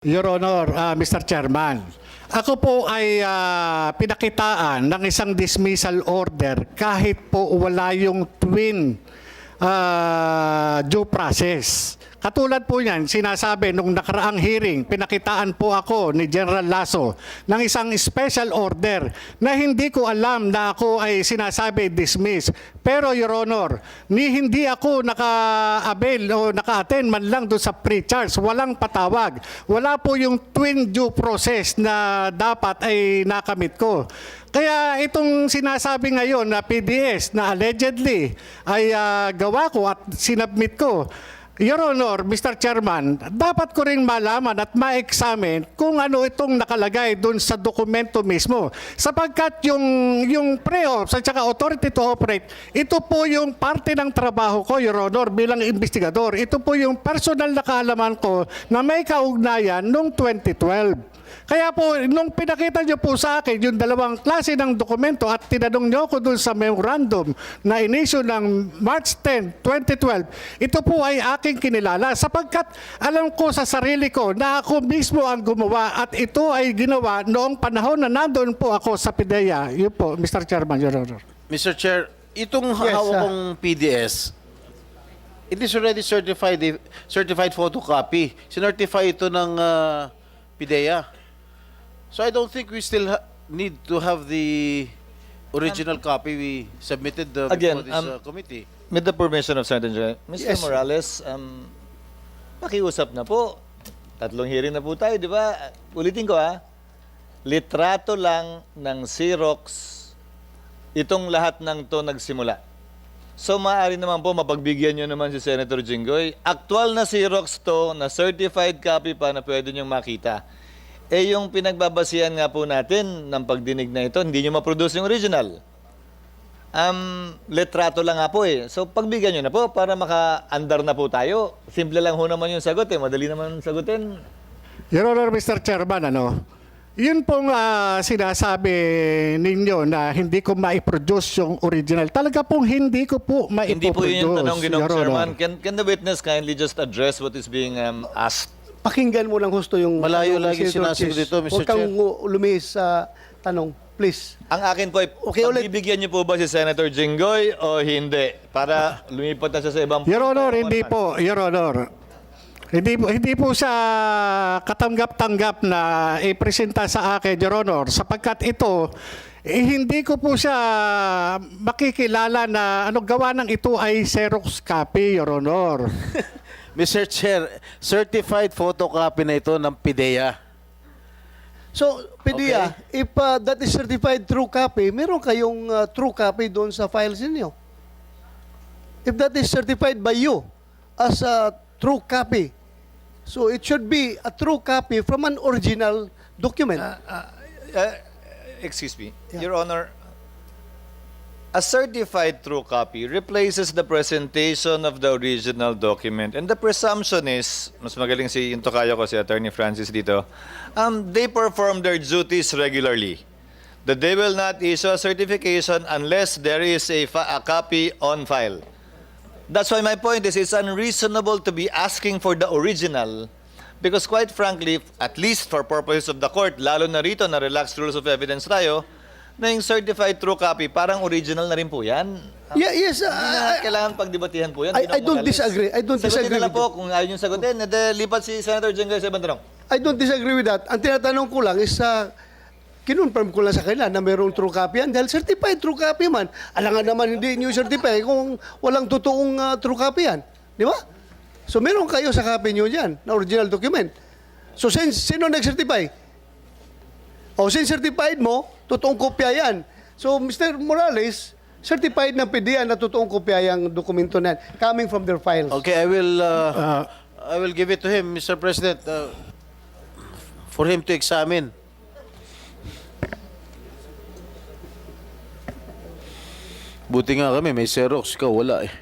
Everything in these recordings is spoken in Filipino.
Your Honor, Mr. Chairman, ako po ay pinakitaan ng isang dismissal order kahit po wala yung twin due process. Katulad po niyan, sinasabi nung nakaraang hearing, pinakitaan po ako ni General Lasso ng isang special order na hindi ko alam na ako ay sinasabi dismiss. Pero Your Honor, hindi ako naka-avail o naka-attend man lang doon sa pre-charge. Walang patawag. Wala po yung twin due process na dapat ay nakamit ko. Kaya itong sinasabi ngayon na PDS na allegedly ay gawa ko at sinubmit ko, Your Honor, Mr. Chairman, dapat ko rin malaman at ma-examine kung ano itong nakalagay doon sa dokumento mismo. Sapagkat yung pre-ops at saka authority to operate, ito po yung parte ng trabaho ko, Your Honor, bilang investigador. Ito po yung personal na kaalaman ko na may kaugnayan noong 2012. Kaya po, nung pinakita nyo po sa akin yung dalawang klase ng dokumento at tinanong nyo ko dun sa memorandum na inisyu ng March 10, 2012, ito po ay aking kinilala sapagkat alam ko sa sarili ko na ako mismo ang gumawa at ito ay ginawa noong panahon na nandoon po ako sa PIDEA. Yun po, Mr. Chairman, Your Honor. Mr. Chair, itong hawak kong PDS, it is already certified photocopy. Sinertify ito ng PIDEA. So I don't think we still need to have the original copy we submitted Again, before this committee. With the permission of Senator General, Mr. Morales, pakiusap na po. Tatlong hearing na po tayo, di ba? Ulitin ko litrato lang ng Xerox itong lahat ng to nagsimula. So maaari naman po mapagbigyan nyo naman si Senator Jinggoy. Actual na Xerox to, na certified copy pa na pwede nyo makita. Eh yung pinagbabasihan nga po natin ng pagdinig na ito, hindi nyo ma-produce yung original. Litrato lang nga po eh. So pagbigyan nyo na po para maka-andar na po tayo. Simple lang ho naman yung sagot eh. Madali naman sagutin. Your Honor, Mr. Chairman, yun pong sinasabi ninyo na hindi ko ma-produce yung original. Talaga pong hindi ko po ma-produce. Hindi po yun yung tanong, Ginoong Chairman. Can the witness kindly just address what is being asked? Pakinggan mo lang husto yung... Malayo lagi sinasabi dito, Mr. Huwag kang Chair. lumihis sa tanong, please. Ang akin po ay, pagbibigyan niyo po ba si Senator Jinggoy o hindi? Para lumipat na siya sa ibang... Your Honor, hindi po. Your Honor. Hindi po siya katanggap-tanggap na ipresenta sa akin, Your Honor, sapagkat ito, hindi ko po siya makikilala na gawa ng ito ay Xerox copy, Your Honor. Mr. Chair, certified photocopy na ito ng PIDEA. So, PDEA, if that is certified true copy, meron kayong true copy doon sa files ninyo. If that is certified by you as a true copy, so it should be a true copy from an original document. Excuse me, Your Honor, a certified true copy replaces the presentation of the original document. And the presumption is, mas magaling yung tokayo ko, si Attorney Francis dito, they perform their duties regularly. That they will not issue a certification unless there is a copy on file. That's why my point is, it's unreasonable to be asking for the original because quite frankly, at least for purposes of the court, lalo na rito na relaxed rules of evidence tayo, na yung certified true copy, parang original na rin po yan. Yes, Hindi na kailangan pagdebatihan po yan. I don't disagree. I don't Sagutin disagree na lang with po kung ayaw yung sagutin. Lipat si Senator Jinggoy sa ibang tanong. I don't disagree with that. Ang tinatanong ko lang is, kinonfirm ko lang sa kanila na mayroong true copy yan. Dahil certified true copy man. Alangan naman hindi nyo certify kung walang totoong true copy yan. Di ba? So meron kayo sa copy nyo dyan, na original document. So sino nag-certify? O since certified mo, totoong kopya yan. So Mr. Morales, certified ng PDEA na totoong kopya yung dokumento na yan, coming from their files. Okay, I will give it to him, Mr. President, for him to examine. Buti nga kami, may Xerox. Ikaw, wala eh.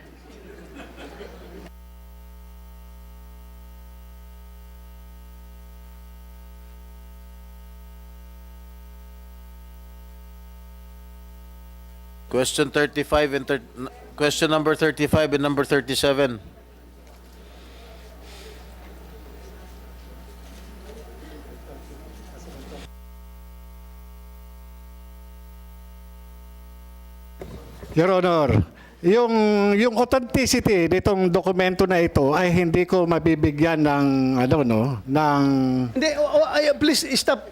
Question 35 and question number 35 and number 37. Your Honor, yung authenticity nitong dokumento na ito ay hindi ko mabibigyan ng ng Hindi, please stop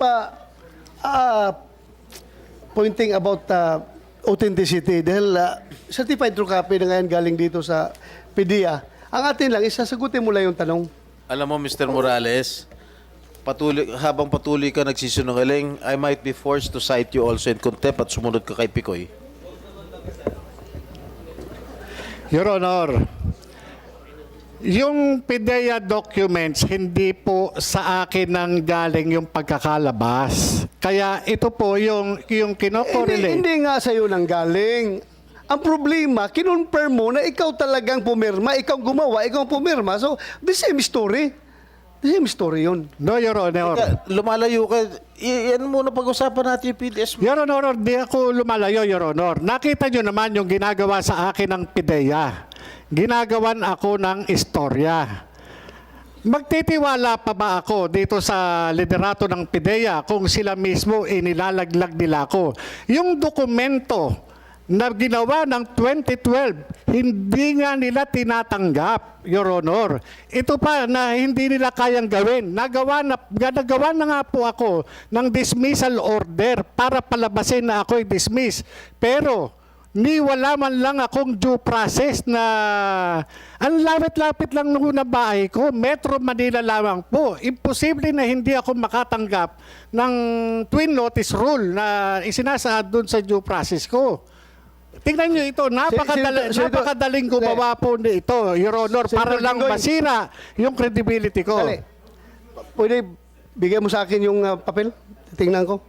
pointing about authenticity dahil certified true copy na ngayon galing dito sa PDEA. Ang atin lang, isasagutin mo lang yung tanong. Alam mo, Mr. Morales, habang patuloy ka nagsisinungaling, I might be forced to cite you also in contempt at sumunod ka kay Picoy. Your Honor, yung PDEA documents, hindi po sa akin nang galing yung pagkakalabas. Kaya ito po yung kinokorelate. Hindi nga sa'yo nang galing. Ang problema, kinonfirm mo na ikaw talagang pumirma, ikaw gumawa, ikaw pumirma. So, the same story. The same story yun. No, Your Honor. Lumalayo ka. Yan muna pag-usapan natin yung PDS mo. Your Honor, di ako lumalayo, Your Honor. Nakita nyo naman yung ginagawa sa akin ng PDEA. Ginagawan ako ng istorya. Magtitiwala pa ba ako dito sa liderato ng PDEA kung sila mismo inilalaglag nila ako? Yung dokumento na ginawa ng 2012, hindi nga nila tinatanggap, Your Honor. Ito pa na hindi nila kayang gawin. Nagawa na nga po ako ng dismissal order para palabasin na ako'y dismiss. Pero wala man lang akong due process na ang lapit-lapit lang nung bahay ko, Metro Manila lamang po. Imposible na hindi ako makatanggap ng twin notice rule na isinasaad doon sa due process ko. Tingnan nyo ito, napakadaling gumawa po nito, Your Honor, para lang masira yung credibility ko. Dali. Pwede bigyan mo sa akin yung papel? Tingnan ko.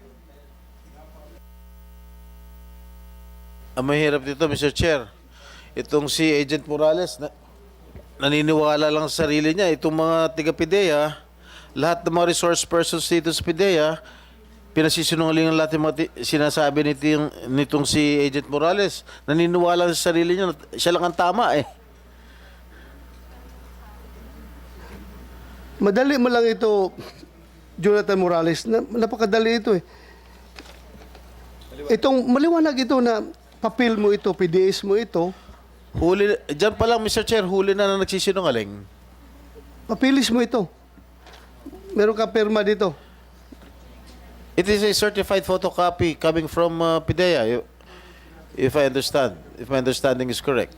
Ang mahirap dito, Mr. Chair, itong si Agent Morales, naniniwala lang sa sarili niya. Itong mga taga-PDEA, lahat ng mga resource persons dito sa PDEA, pinasisinungalingan lahat yung mga sinasabi nitong si Agent Morales. Naniniwala sa sarili niya, siya lang ang tama eh. Madali mo lang ito, Jonathan Morales. Napakadali ito eh. Itong maliwanag ito na papel mo ito, PDS mo ito, Huli, dyan pa lang, Mr. Chair, huli na nagsisinungaling. papilis mo ito. Meron ka perma dito. It is a certified photocopy coming from PIDEA, if I understand, if my understanding is correct.